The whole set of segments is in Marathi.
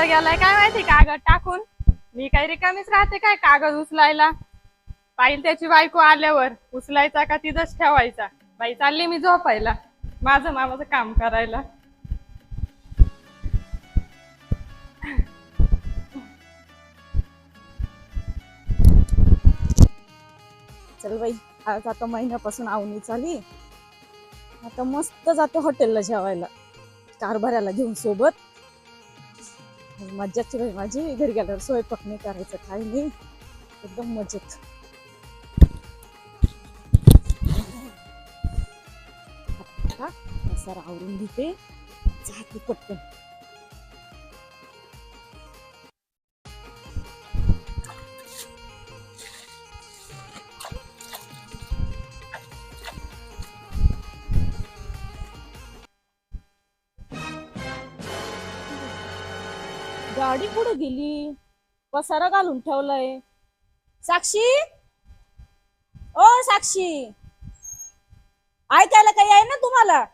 कुठं गेलाय काय माहिती कागद टाकून. मी काही रिकामीच राहते काय कागद उचलायला. पाहिल त्याची बायको आल्यावर उचलायचा का तिथंच ठेवायचा. बाई चालली मी झोपायला माझं मामाचं काम करायला. चल बाई, आज आता महिन्यापासून आवनी चाली. आता मस्त जाते हॉटेलला जेवायला कारभाऱ्याला घेऊन सोबत. मज्जाची बाई माझी. घरी गेल्यावर स्वयंपाक नाही करायचं काही नाही, एकदम मजेत. सारा आवरून घेते, जाते पटकन. गाडी कुठे गेली? पसारा घालून ठेवलाय. साक्षी, ओ साक्षी, ऐकायला काही आहे ना तुम्हाला?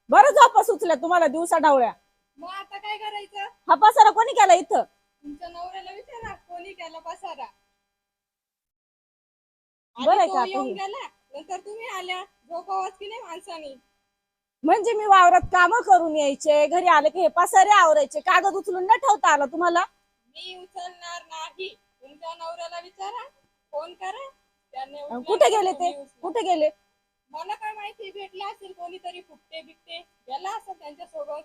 बरं झोपा सुचल्या तुम्हाला दिवसा डावळ्या. मग आता काय करायचं? हा पसारा कोणी केला इथं? तुमच्या नवऱ्याला विचारा कोणी केला पसारा. बरं आहे तो का आता येऊन हे? गेला नंतर तुम्ही आल्या, झोपावच की नाही माणसाने. म्हणजे मी वावरात काम करून यायचे, घरी आले की हे पसारे आवरायचे, कागद उचलून न ठेवता आला तुम्हाला? मी उचलणार नाही. तुमच्या नवऱ्याला विचारा, फोन करा. त्याने कुठे उचललं गेले तर ते? तुम्ही उचला. कुठे गेले? मला काय माहिती, भेटला असेल कोणीतरी फुकटे बिकटे, गेला असेल त्यांच्या सोबत.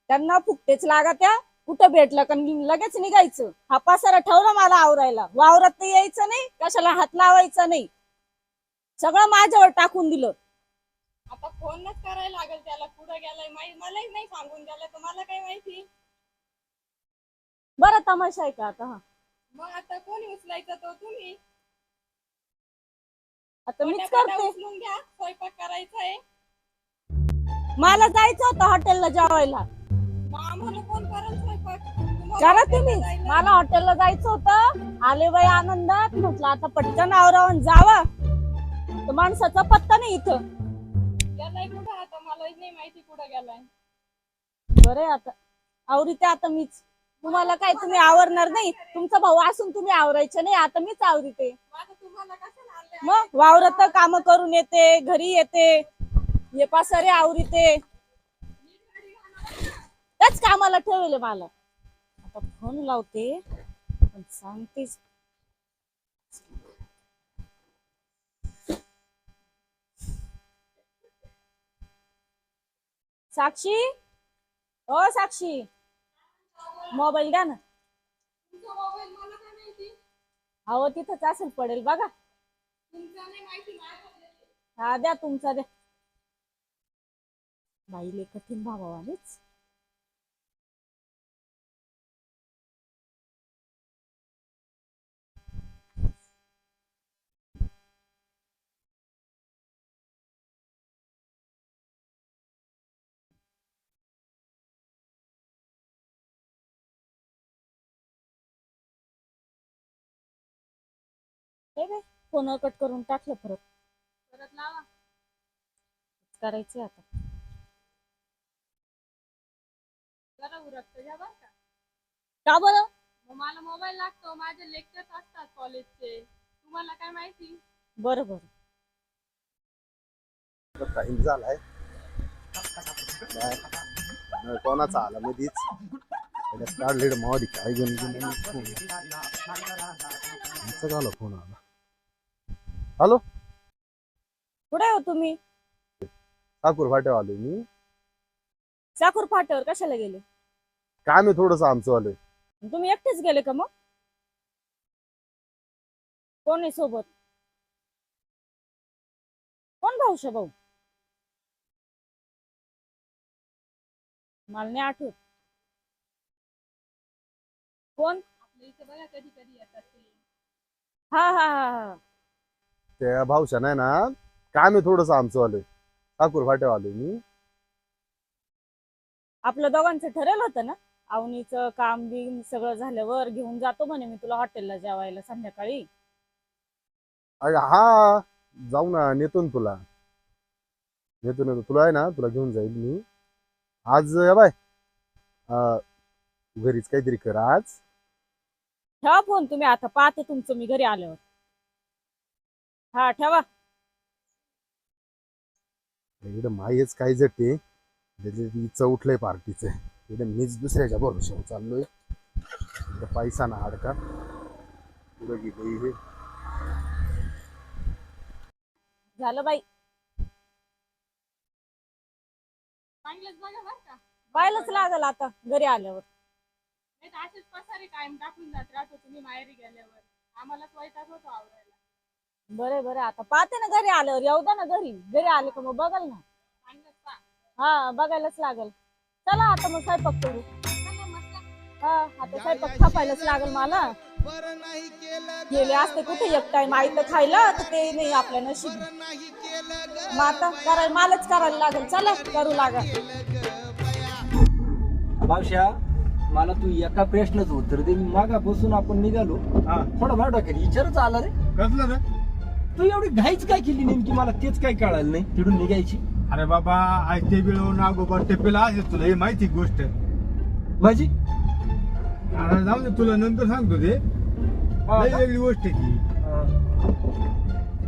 त्यांना फुकटेच लागा त्या. कुठं भेटलं का लगेच निघायचं. हा पसारा ठेवला मला आवरायला, वावरात तर यायचं नाही, कशाला हात लावायचा नाही. सगळं माझ्यावर टाकून दिलं. आता फोनच करायला लागेल त्याला, कुठं गेलाय मलाही नाही सांगून गेला तर मला काय माहिती. बरं तमाशा आहे का आता? हा मग आता कोणी उचलायचं? तो तुम्ही. आता मीच पटापटा करते. उचलून घ्या, स्वयंपाक करायचा आहे. मला जायचं होतं हॉटेलला जेवायला. मग आम्हाला कोण करेल स्वयंपाक? करा तुम्ही. मला हॉटेलला जायचं होतं, आले बाई आनंदात. म्हटलं आता पटकन आवरावून जावं, तर माणसाचा पत्ता नाही इथं. गेलाय कुठं? आता मला नाही माहिती कुठं गेलाय. बरं आता आवरीते आता मीच. तुम्हाला काय, तुम्ही आवरणार नाही? तुमचा भाऊ असून तुम्ही आवरायचे नाही, आता मीच आवरीते. माझं तुम्हाला कसं आणलंय? मग वावरात काम करून येते, घरी येते, हे पसारे आवरीते. त्याच कामाला ठेवले मला. आता फोन लावते पण सांगतेच. साक्षी, ओ साक्षी, मोबाईल द्या ना. तुमचा मोबाईल मला काय माहिती? अहो तिथंच असेल, पडेल बघा. तुमचा नाही माहिती, माझ्याकडे आहे. हा द्या, तुमचा द्या. बाईले कठीण भावानेच. फोन कट करून टाकलं. परत लावा. करायचंय आता. जरा उरकतं घ्या बरं का. का बरं? मग मला मोबाईल लागतो, माझे लेक्चर्स असतात कॉलेजचे, तुम्हाला काय माहिती. बरं बरं. टाइम झालाय. कोणाचा आला मधीच काढले मावडी काय घेऊन झालं फोन आला. हॅलो, कुठे हो तुम्ही? ठाकूर फाट्यावर आलोय मी. साखूर फाट्यावर कशाला गेले? काम आहे थोडस आमचं आलंय. तुम्ही एकटेच गेले का? मग कोण आहे सोबत? कोण भाऊशा भाऊ? मला नाही आठवत. कोण? आपल्या इथे बघा कधी कधी येतात ते. हा हा हा हा. त्या भाऊशा नाही ना, काम आहे थोडस आमचं आलंय. ठाकूर फाट्यावर आलोय मी. आपलं दोघांचं ठरेल होतं ना, आवनीचं काम बिम सगळं झाल्यावर घेऊन जातो म्हणे मी तुला हॉटेलला जेवायला संध्याकाळी. अरे हा, जाऊ ना, नेतो ना तुला. येतो ना तुला आहे ना, तुला घेऊन जाईल मी आज. या बाय घरीच काहीतरी कर आज. ठेवा फोन तुम्ही, आता पाहते तुमचं मी घरी आल्यावर. हा ठेवा. इकडे माहीच काय जटे इचं उठलंय पार्टीचं. इकडे मीच दुसऱ्याच्या भरोशावर चाललोय. इकडे पैसा ना अडका पुढे गेली हे. झालं बाई, चांगलंच बघा बरं का. पाहायलाच लागल आता घरी आल्यावर. नाही तर असेच पसारे कायम टाकून जात राहतो तुम्ही माहेरी गेल्यावर. आम्हालाच वैताग होतो आवरायला. बरे बरे, आता पाहते ना घरी आल्यावर. येऊ द्या ना घरी. घरी आले का मग बघाल ना. चांगलंच पहा. हा बघायलाच लागल. चला आता मग स्वयंपाक करू. चला मस्त. हा आता स्वयंपाक थापायलाच लागल मला. गेले असते कुठे एक टाइम आई तर खायला, तर ते नाही आपल्या नशीब. मग आता करायला मलाच करायला लागल. चला करू लागा. भावश्या, मला तू एका प्रश्नाचं उत्तर दे. मी मागापासून आपण निघालो, थोडा भाव टाकेल विचारच आला रे. कसलं रे? तू एवढी घाईच काय केली नेमकी, मला तेच काय कळालं नाही. तिथून निघायची अरे बाबा, आज ते बिळवून अगोदर टेपेला असेल तुला, हे माहिती गोष्ट. माझी अरे जाऊ दे, तुला नंतर सांगतो ते. लई वेगळी गोष्ट आहे ती.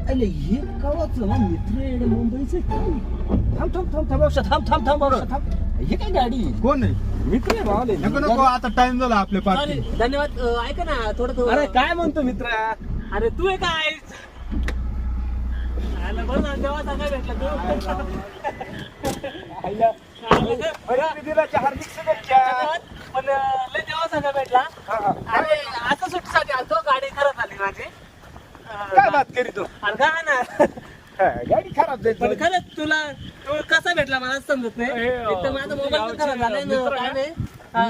अरे हे कवाच मित्र येणे मुंबईचे. थांब थांब थांब थांब भावश्या, थांब थांब थांब भावश्या, थांब. हे काय गाडी कोण नाही? मित्र आहे भावले. नको नको, आता टाइम झाला आपल्या अरे पार्टी. धन्यवाद. ऐका ना थोडं अरे काय म्हणतो मित्र? अरे तू आहे काय बरं ना, तेव्हा सांगाय भेटला हार्दिक शुभेच्छा. पण लय तेव्हा सांगाय भेटला. अरे असं सुट्टीसाठी आलतो, गाडी खराब झाली माझी. काय बात करी तू? अरे काय ना, गाडी खराब झाली. पण खरंच तुला तू कसा भेटला मला समजत नाही. एक तर माझा मोबाईल पण खराब झालाय ना, काय नाही. हा,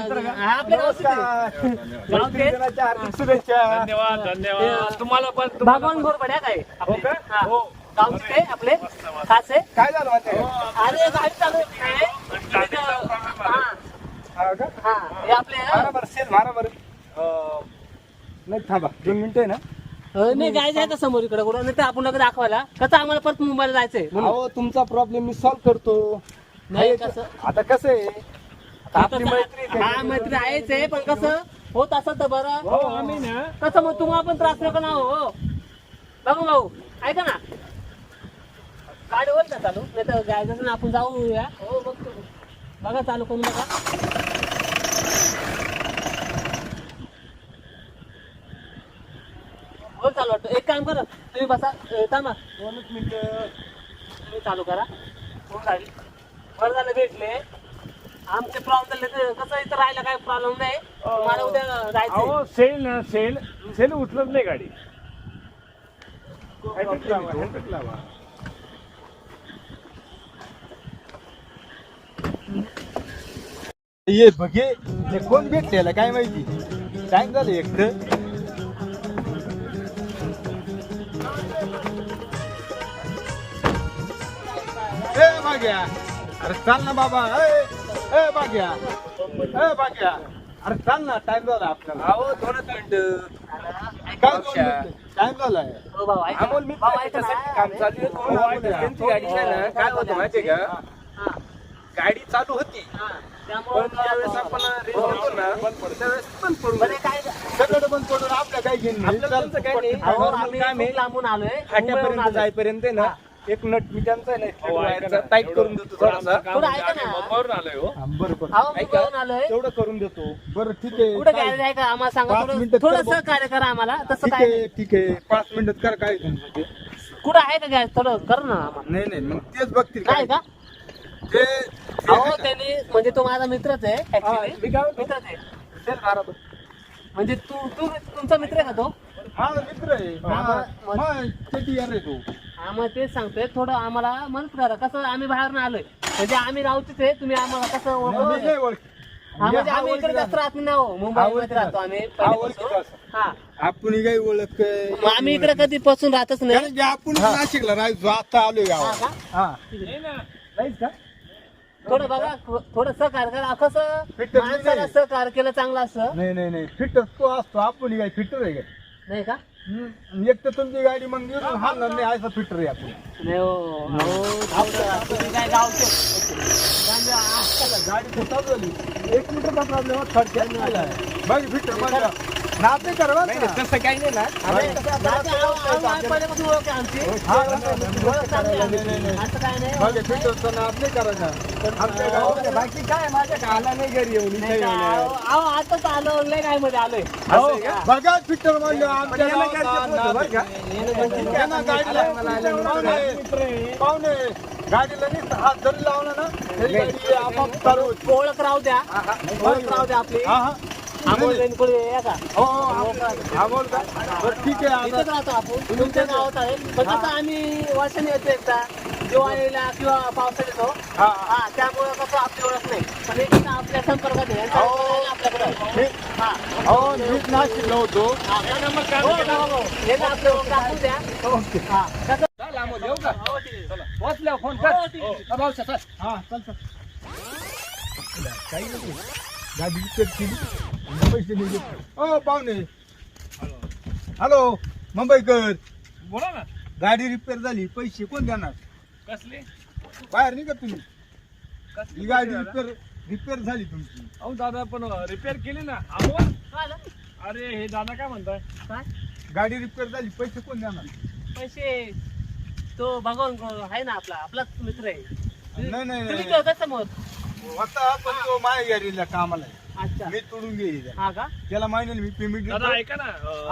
आपल्या गावचं आहे. हार्दिक शुभेच्छा. धन्यवाद धन्यवाद. तुम्हाला पण भगवान घोरपड्या काय आपले. हा. गावचे ते आपले खास आहे. काय झालं माहिती आहे? अरे गाडी चालू आहे. हा हा का? हा हे आपले बरोबर सेल बरोबर. नाही थांबा 2 मिनिटं आहे ना. नाही जायचं आहे का समोर इकडे कुठं, नाही तर आपण लगेच दाखवायला. कसं आम्हाला परत मुंबईला जायचंय म्हणून. अहो तुमचा प्रॉब्लेम मी सॉल्व्ह करतो. नाही कसं आता कसं आहे, आता आपली मैत्री आहे. हा मैत्री आहेच आहे, पण कसं होत असं तर बरं. हो आम्ही ना कसं मग तुम्हाला पण त्रास नको ना हो. बघू भाऊ ऐका ना, गाडी होईल का चालू, नाही तर जायचं ना आपण जाऊया. हो बघतो, बघा चालू करून बघा. हो चालू वाटतं. एक काम करा तुम्ही बसा, थांबा 2 मिनिटं तुम्ही चालू करा. होऊन जाईल. बरं झालं भेटले. आमचे प्रॉब्लेम झाले, कसं इथं राहायला काय प्रॉब्लेम नाही. मला उद्या जायचं. अहो सेल ना सेल सेल उचलत नाही गाडी. हेल्मेट लावा. ये बघे ते कोण भेटलेला काय माहिती. टाइम झालं एक तर. ए बाग्या, अरे चाल ना बाबा. ए बाग्या, ए बाग्या, अरे चाल ना, टाइम झाला आपल्याला. अहो 2 मिनिटं. काय टाइम झालाय. हो भाऊ ऐका. अमोल मी भाऊ ऐका ना. काम चालू आहे. त्यांची गाडी आहे ना, काय होतं माहितीये का, हा, गाडी चालू होती हा. त्यामुळे पण ज्यावेळेस आपण रेस घेतो ना त्यावेळेस बंद पडून बरं, जाते. काय सगळं बंद पडून आपल्या काय घेऊन नाही. आपल्याला त्यांचं काही नाही. अहो, नॉर्मल आम्ही काम आहे. खूप लांबून आलोय. मुंबईवरून फाट्यापर्यंत आलोय. जायपर्यंत आहे ना एक नट मी त्यांचा आहे हो, ना ऐका ना. टाईट करून देतो थोडासा. थोडं ऐका ना. मुंबईवरून आलोय हो. बरं बरं अहो मुंबईवरून आलोय. तेवढं करून देतो. बरं ठीक आहे. कुठं गॅरेज आहे का आम्हाला सांगा. 5 मिनिटं थोडं कर थोडं कार्य करा आम्हाला. तसं ठीक काय आहे ठीक आहे. 5 मिनिटात कर. काय तुमचं ते? कुठं आहे का गॅरेज, थोडं कर ना आम्हाला. नाही नाही, मग तेच बघतील काय काय का. ते. अहो त्यांनी म्हणजे तो माझा मित्रच आहे हा, ऍक्च्युली. मी काय म्हणतो? मित्रच आहे चल बरोबर. म्हणजे तुमचा मित्र आहे का तो. माझा मित्र आहे. किती यार आहे तू. हा मग तेच सांगतोय, थोडं आम्हाला मदत करा. कसं आम्ही बाहेर आलोय, म्हणजे आम्ही राहतोच आहे. तुम्ही आम्हाला कसं नाही, ओळखलं? नाही ओळख. हा म्हणजे हा आम्ही इकडे ओळखीचा. जास्त राहत नाही हो. मुंबईमध्ये राहतो आम्ही हा पहिल्यापासून. ओळखीचा. हा आपण काही ओळख. मग आम्ही इकडे कधीपासून राहतच नाही. कारण की आपण नाशिकला राहायचो, आता आलोय हा गावात. का? हा नाहीच का. थोडं बघा, थोडं सहकार्य करा. कसं फिटच माणसाला नाही. सहकार्य केलं चांगलं असतं. नाही नाही नाही, फिटर तो असतो. आपण काय फिटर आहे का. नाही का. एक तर तुमची गाडी मग निघून हालणार नाही असं फिटर आहे आपण. नाही हो, अहो, तुम्ही काय गावचे गाडी तर चालू झाली 1 मिनिटचा प्रॉब्लेम थोडक्यात झाला. बघ फिटर माझ्या नाते करवा तसं काही नाही ना पहिल्यापासून ओळख आहे आमची. ओळख चांगली आहे आमची. असं काय नाही. बघ फिटरचा नाद नाही करायचा आमच्या गावात. बाकी काय माझ्या आला नाही घरी येऊन इथे येऊन. अहो आताच आलो लय काय मध्ये आलोय. बघा फिटर म्हणलं आमच्या गावात नाद आहे ना गाडीला. पाहुणे गाडीला नुसतं हात जरी लावला ना तरी गाडी आपोआप चालू होते. ओळख राहू द्या. ओळख राहू द्या आपली. हा हा अमोल बेनकुळे या का? हो हा बोल का बरं ठीक आहे इथंच आता राहतो आपण. तुमच्या गावात आहे. पण कसं आम्ही वर्षाने येतो एकदा दिवाळीला किंवा पावसाळ्यात येतो. हा हा त्यामुळे कसं आपली ओळख नाही. पण एक आपल्या संपर्कात आहे. आपल्याकडे हा. हो नीट नाशिकला होतो. हो ना, हो. हे ना आपलं ओळख दाखवून द्या. हा. कसं? येऊ का हो, ठीक आहे. पोहोचल्यावर फोन हो, कर ठीक आहे. भाऊसा चल. हा चल चल काही नाही गाडी चेक केली पैसे नाही घेत. ओ पाहुणे हॅलो मुंबईकर बोला ना. गाडी रिपेअर झाली पैसे कोण देणार? कसली? बाहेर निघा तुम्ही. ही गाडी रिपेअर झाली तुमची. अहो दादा पण रिपेअर केली ना अमोल. काय झालं? अरे हे दादा काय म्हणताय? काय? गाडी रिपेअर झाली पैसे कोण देणार? पैसे तो भगवान आहे ना आपलाच मित्र आहे. नाही नाही तुम्ही नाही कसं समोर? होता पण तो माझ्या गाडीला कामाला आहे. अच्छा. मी तोडून घेईल हा का? त्याला महिन्याला मी पेमेंट दादा देतो. ऐका ना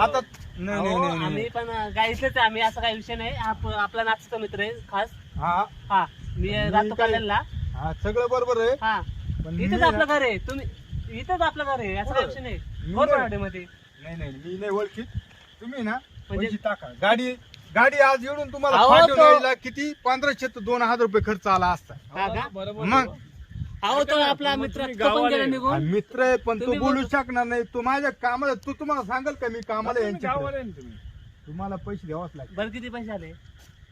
आता नाही नाही अहो, नाही आम्ही नाही पण गाईतलेच आहे. आम्ही असं काही विषय नाही. आपला नाचतो मित्र आहे खास. हा हा मी राहतो काय- कल्याणला. हा सगळं बरोबर आहे हा पण मी इथंच ना- आपलं घर आहे. तुम्ही इथंच आपलं घर आहे. असं काही विषय नाही. मी कोरपराडे मध्ये. नाही नाही मी नाही ओळखीत. तुम्ही ना म्हणजे- पैसे टाका. गाडी आज येऊन तुम्हाला अहो, फाटून तो- यायला किती 1500 ते 2000 रुपये खर्च आला असता. हा का? बरोबर. मग अहो तो आपला मग मित्र तुम्ही तो पण गावाले. गेला हा, निघून. मित्र आहे पण तो तुम्ही बोलू बोल- शकणार नाही. तो माझ्या कामाला तो तुम्हाला सांगाल का मी कामाला तुम्ही यांच्याकडे गावाले ना तुम्ही. तुम्हाला पैसे द्यावाच लागेल. बरं किती पैसे आले?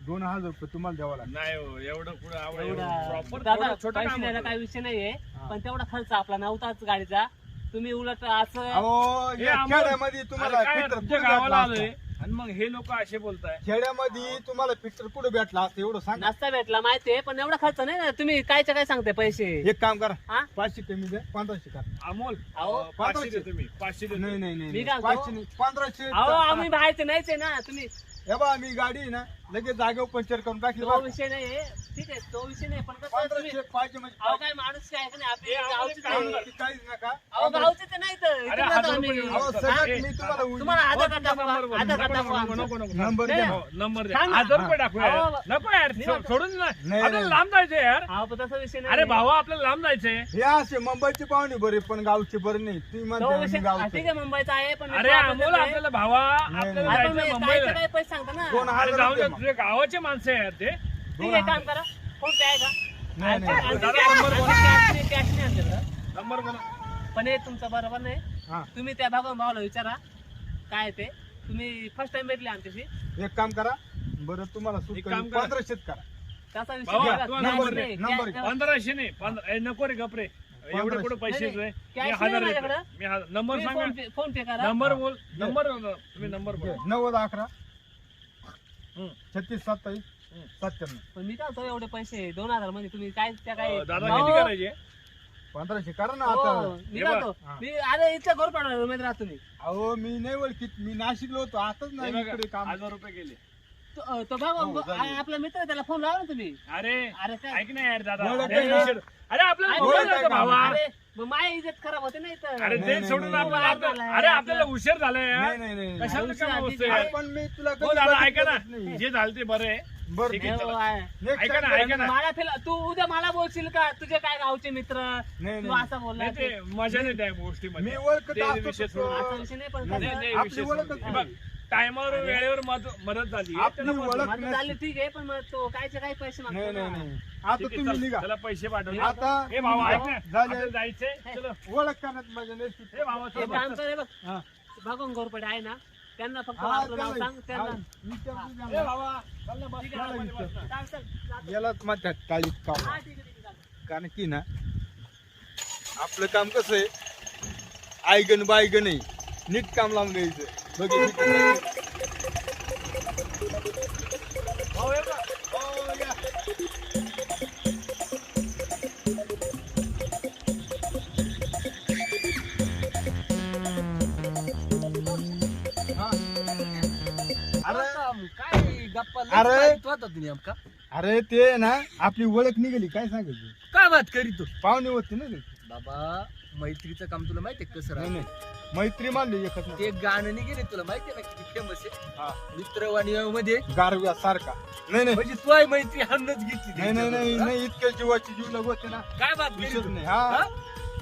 2000 रुपये तुम्हाला द्यावा लागेल. नाही हो एवढं पुढे आवड एवढा प्रॉपर दादा छोटं पैसे काम द्यायला होतं. काही विषय नाहीये. हा. पण तेवढा खर्च आपला नव्हताच गाडीचा. तुम्ही उलट असं अहो हे या आम्हाला- खेड्यामध्ये तुम्हाला अरे काय फिटर तुमच्या कुठे गावाला भेटला आलोय असता? आणि मग हे लोक असे बोलताय. खेड्यामध्ये तुम्हाला फिटर कुठे भेटला असतं एवढं सांग. नाश्ता भेटला माहितीये पण एवढा खर्च नाही ना. तुम्ही कायच्या काय सांगताय पैसे? एक काम करा हा? 500 कमी द्या 1500 करा. अमोल अहो, 500 दे तुम्ही 500 दे. नाही नाही मी नाही काय 500 नाही 1500 अहो आम्ही बाहेरचे नाहीच आहे ना. तुम्ही हे बा मी गाडी आहे ना लगेच जागेवर पंक्चर करून टाकली तो बरं का? विषय नाहीये. ठीक आहे तो विषय नाही. पण कसं तुम्ही 1500 पाहिजे म्हणजे अहो काय माणूस काय का नाही आपली हे आम्हाला गावचीच काम आहे. कर. पाहिजे. काहीच नका. अहो गावचे तर नाही तर अरे, इथून जातो 1000 आम्ही. रुपये अहो हा? सगळ्यात हे- मी तुम्हाला तुम्हाला आधार कार्ड दाखवा. नंबर बोल. आधार कार्ड नको, दाखवा नको, आमचं. नको, नको. नंबर द्या. हो, नंबर द्या. सांग ना. 1000 रुपये टाकूया यार. अहो, नको यार सोडून ना. नाही, आपल्याला नाही. लांब जायचंय यार. अहो पण तसा विषय नाही. अरे भावा आपल्याला लांब जायचंय. हे असे मुंबईचे पाहुणे बरे पण गावचे बरे नाही तुम्ही तो म्हणता विषय मी ठीक गावचे आहे मुंबईचा आहे पण अरे अमोल आपल्याला भावा आपल्याला आपण जायचंय कायचे मुंबईला. काय पैसे सांगता ना. 2000 अरे जाऊ दे रुपये मग. तुझ्या गावाचे माणसं आहे यार ते. ठीक आहे काम करा. फोन पे आहे का? नाही, नाही. आणि दादा, cash- नंबर बोला. आणि cash नाही आमच्याकडं. नंबर बोला. पण हे तुमचं बरोबर नाही. हा तुम्ही त्या भागवून भावाला विचारा काय ते. तुम्ही फर्स्ट टाइम भेटले आमच्याशी. एक काम करा बरं तुम्हाला सूट एक करा काम करा. 1500 करा. त्याचा विषय भावा, नाही. तू cash नंबर दे, नाही. नंबर cash- 1500 नाही 15 ए, नको रे गपरे एवढे 1500. कुठे पैसे नाही, रे. cash मी नाही 1000 माझ्याकडं. देतो. मी नंबर तुम्ही सांगा. फोन पे करा. नंबर बोल. नंबर तुम्ही नंबर बोला. 90 11 हं. 36 27 97 पण मी काय होतो एवढे पैसे 2000 मध्ये तुम्ही काय त्या काय दादा अहो, किती करायचे? 1500 करा ना हो, आता. मी हे जातो. हा. मी अरे इथल्या घर पडणार मध्ये राहतो मी. अहो मी नाही ओळखीत मी नाशिकलो होतो आताच हे नाही बघा, इकडे काम 1000 रुपये गेले. तो बघा हो, झाले. आपला मित्र आहे, त्याला फोन लावा ना तुम्ही. अरे अरे काय ऐक ना यार दादा ओळख अरे आहे ना? विषय- अरे आपल्याला अरे, बोलायला ओळख आहे होतं का? भावा. अरे मग माझी इज्जत खराब होते नाही तर. अरे नाही, ते नाही, सोडून नाही, आपल्याला नाही. अरे आपल्याला उशीर झालाय यार. नाही नाही नाही कशाला उशीर काय आधी बोलतोय काय? यार? पण मी तुला हो दादा ऐका ना नाही. जे झालं ते बरं आहे. बरं ठीक ठीक आहे. हो, चला. आहे. Next ऐका ना time ऐका ना मला तू उद्या मला बोलशील का तुझे काय गावचे मित्र नाही, तू नाही. असं बोलला नाही ते मजा नाही त्या गोष्टीमध्ये मी ओळखत ते असतो विषय तसं. सोडून. असा विषय नाही पण नाही, नाही, कसं- नाही, आपली विषय ओळखच सोडून. हे नाही. बघ टायमावर वेळेवर मदत झाली आपली त्याला मदत- ओळख माझं झालं ठीक आहे पण मग तो कायचे काय पैसे नाही मागतो नाही ना. नाही आता ठीक आहे, तुम्ही चल, निघा त्याला पैसे पाठवले आता हे भावा ऐक ना झाले. आपल्याला जायचंय चलो ओळख करण्यात माझ्या नाही हे भावा चल एक काम कर हे बघ हा. भागवून घोरपडे आहे ना त्यांना फक्त हा, आपलं नाव त्याला- सांग त्यांना हा, विचारतो हे त्यांना. भावा चल ना बस ठीक आहे, चला, आपण बस. चाल, चल, जातो. यालाच माझ्या काळीत काम हा, ठीक आहे, ठीक आहे, चालेल. कारण की ना आपलं काम कसं आहे आयगन बायगन आहे नीट काम लावून द्यायचं बघ गप्पा अरे. होता तुम्ही नेमका अरे ते ना आपली ओळख निघाली काय सांगायची काय बात करी तू पाहुणे होते ना ते. बाबा मैत्रीचं काम तुला माहितीये कसं नाही राहतं? नाही मैत्री मानली एकच ते गाणं निघेल तुला माहितीये ना किती फेमस हा. आहे मित्रवाणी मध्ये गारव्या सारखा नाही नाही म्हणजे तू आहे मैत्री हन्नच घेतली नाही नाही नाही हा? नाही इतक्या जीवाची जीव लग होते ना काय बात करी विषयच तू? नाही हा? हा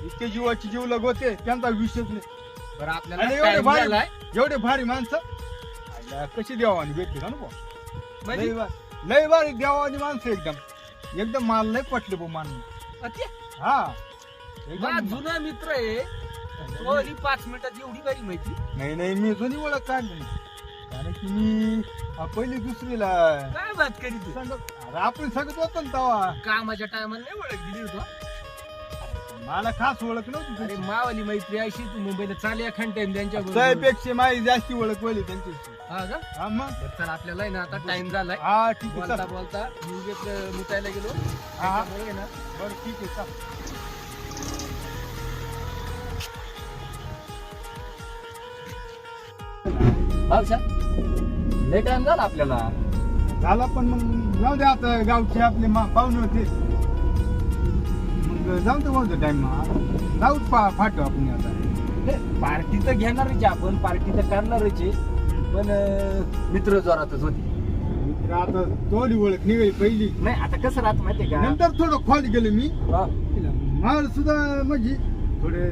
इतके जीवाची जीव लग होते त्यांचा विषयच नाही बरं आणि आपल्याला एवढे time भारी झालाय. एवढे भारी माणसं आईला कशी द्यावानी भेटली का ना बुवा? म्हणजे लय भारी द्यावानी माणसं एकदम एकदम माल लय पटले बो मान अति- हा माझा एकदम जुना मित्र आहे तो ही 5 मिनिटात एवढी भारी मैत्री नाही नाही मी जुनी ओळख काढली नाही. कारण की मी पहिली दुसरीला काय बात करी तू अरे आपण सांगत होतो ना तेव्हा कामाच्या टायमाला नाही ओळख दिली होतो मला खास ओळख नव्हती अरे तुझी. मावाली मैत्री अशी तू मुंबईला चाल एखाद टाइम त्यांच्या बरोबर त्यापेक्षा माझी जास्ती ओळख पहिली त्यांच्याशी हा का हा मग बरं, चल आपल्याला आहे ना आता टाइम झालाय हा ठीक आहे बोलता चल. बोलता म्युझिक मुतायला गेलो हा. त्याच्यामुळे आहे ना बरं ठीक आहे चल. भाऊशा लय टाइम झाला आपल्याला झाला पण मग जाऊ दे आता गावचे आपले पाहुणे होते मग जाऊ दे कोणतं टाइम जाऊच फाटू आपण आता पार्टी तर घेणारच आहे आपण पार्टी तर करणारच आहे पण मित्र जोरातच होती मित्र आता तोली ओळख निघाली पहिली नाही आता कसं राहत माहितीये का नंतर थोडं खोल गेलो मी हा. मला सुद्धा म्हणजे थोडे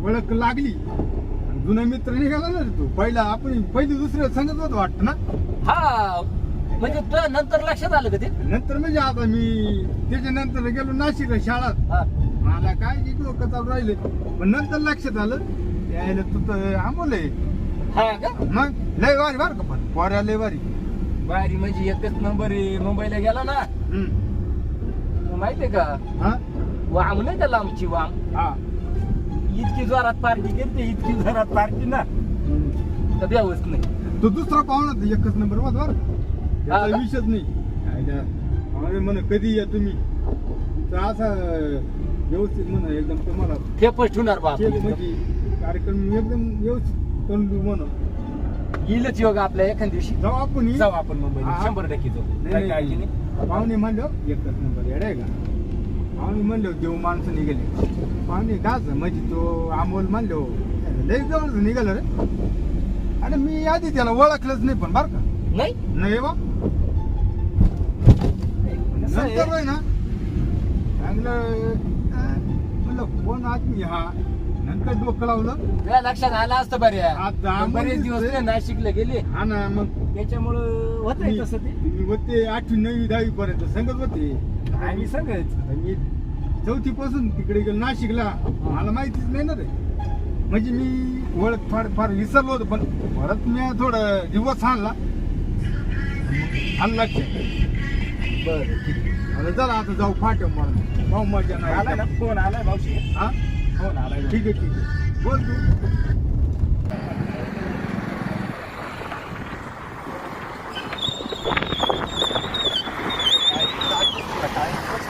ओळख लागली आणि जुना मित्र निघाला ना रे तू पहिली दुसऱ्या संगत होत वाटत ना हा म्हणजे तुला नंतर लक्षात आलं का ते नंतर म्हणजे आता मी त्याच्यानंतर गेलो नाशिकला शाळात हा. मला काय इकडं कचाव राहिले पण नंतर लक्षात आलं यायला तू तर आंबोल आहे हा का मग लय वारी बर का पण पोऱ्या लय वारी बारी म्हणजे एकच नंबर आहे मुंबईला गेला ना हम्म. माहितीये का हा वाम नाही त्याला आमची वाम हा इतकी जोरात पार्टी करते इतकी जोरात पार्टी ना तर द्यावंच नाही तो दुसरा पाहुणा तर एकच नंबर वर बर हा त्याचा का? विषयच नाही अरे म्हण कधी या तुम्ही तर असा व्यवस्थित म्हणा एकदम तुम्हाला फेपस ठेवणार बाप चेक म्हणजे कार्यक्रम एकदम व्यवस्थित करून देऊ म्हणा येईलच योग आपल्या एखाद दिवशी जाऊ आपण जाऊ आपण मुंबईला हा. 100% जाऊ नाही, काय काळजी नाही पाहुणे म्हणलो एकच नंबर येड आहे का पाहुणे म्हणलो देऊ माणसं निघाले पाहुणे काच म्हणजे तो अमोल म्हणलो लय जवळ निघालं रे आणि मी आधी त्याला ओळखलंच नाही पण बर का नाही नाही बा कसं आहे? नंतर होय ना चांगलं म्हणलं कोण आदमी हा नंतर डोकं लावलं तुला लक्षात आलं असतं बरे आता आम्हाला बरेच दिवस दिसतंय. ते नाशिकला गेले हा ना मग त्याच्यामुळं होत मी- तसं ते मी होते 8वी 9वी 10वी पर्यंत संगत होते आम्ही सगळंच आता मी 4थी पासून तिकडे गेलो नाशिकला मला माहितीच नाही ना रे म्हणजे मी ओळख फार फार विसरलो होतो पण परत मी थोडं दिवस आणला आलं लक्षात बरं ठीक आहे. आता चला आता जाऊ फाट्या मला भाऊ मजा आलाय ना नाही फोन आलाय मावशी हा फोन आलाय ठीक आहे ठीक आहे बोल तू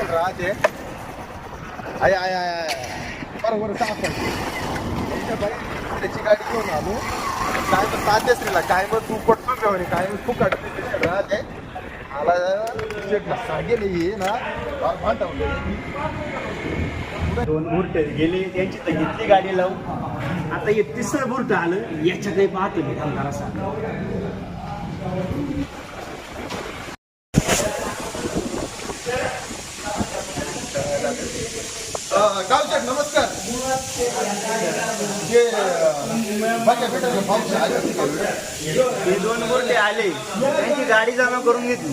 राहते आय आय आय बरोबर त्याची गाडी घेऊन आलो काय मग साध्य स्त्रीला काय मग तू पटतो जेवणी काय मग तू काढते राहते मला सांगेल ये ना दोन बुरट गेले त्यांची तर घेतली गाडी लावून आता हे तिसरं बुरट आलं याच्याकडे पाहतो मी थांबणार गावचेक नमस्कार हे दोन बुरटे आले त्यांची गाडी जमा करून घेतली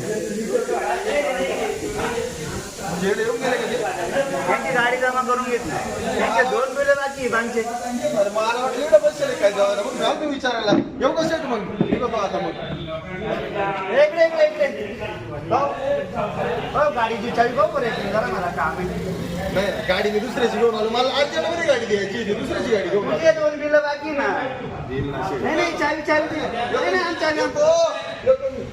त्यांची गाडी जमा करून घेतली त्यांचे दोन बिलं बाकी आहे बांगचे मला वाटलं एवढं बसले काय जाऊ मग जाऊ मी विचारायला येऊ का सेट मग येऊ का आता मग इकडे इकडे इकडे भाऊ हो गाडीची चावी भाऊ बरं जरा मला काम आहे नाही गाडी मी दुसऱ्याची घेऊन आलो मला अर्जंटमध्ये गाडी द्यायची होती दुसऱ्याची गाडी घेऊन तुझे दोन बिलं बाकी ना नाही नाही चावी चावी दे. नाही नाही चावी आणतो. येतो मी.